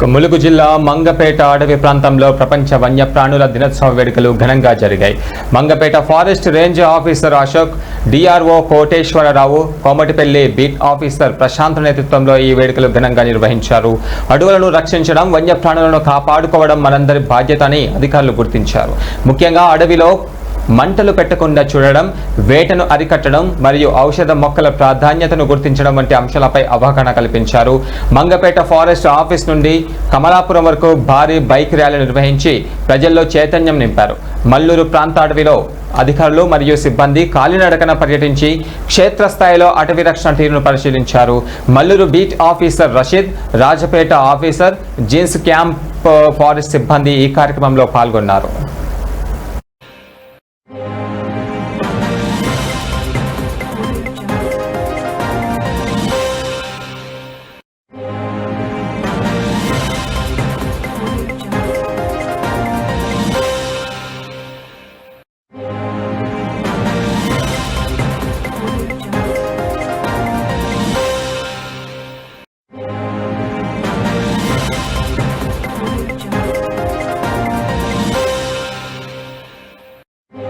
ములుగు జిల్లా మంగపేట అడవి ప్రాంతంలో ప్రపంచ వన్యప్రాణుల దినోత్సవ వేడుకలు ఘనంగా జరిగాయి. Mangapeta forest range officer Ashok, DRO Koteswararao, Komatipalli beat officer Prashanth నేతృత్వంలో ఈ వేడుకలు ఘనంగా నిర్వహించారు. అడవులను రక్షించడం, వన్యప్రాణులను కాపాడుకోవడం మనందరి బాధ్యత అని అధికారులు గుర్తించారు. ముఖ్యంగా అడవిలో మంటలు పెట్టకుండా చూడడం, వేటను అరికట్టడం మరియు ఔషధ మొక్కల ప్రాధాన్యతను గుర్తించడం వంటి అంశాలపై అవగాహన కల్పించారు. మంగపేట ఫారెస్ట్ ఆఫీస్ నుండి కమలాపురం వరకు భారీ బైక్ ర్యాలీ నిర్వహించి ప్రజల్లో చైతన్యం నింపారు. మల్లూరు ప్రాంత అడవిలో అధికారులు మరియు సిబ్బంది కాలినడకన పర్యటించి క్షేత్రస్థాయిలో అటవీ రక్షణ తీరును పరిశీలించారు. Malluru beat officer Rasheed, Rajapeta officer, జీన్స్ క్యాంప్ ఫారెస్ట్ సిబ్బంది ఈ కార్యక్రమంలో పాల్గొన్నారు.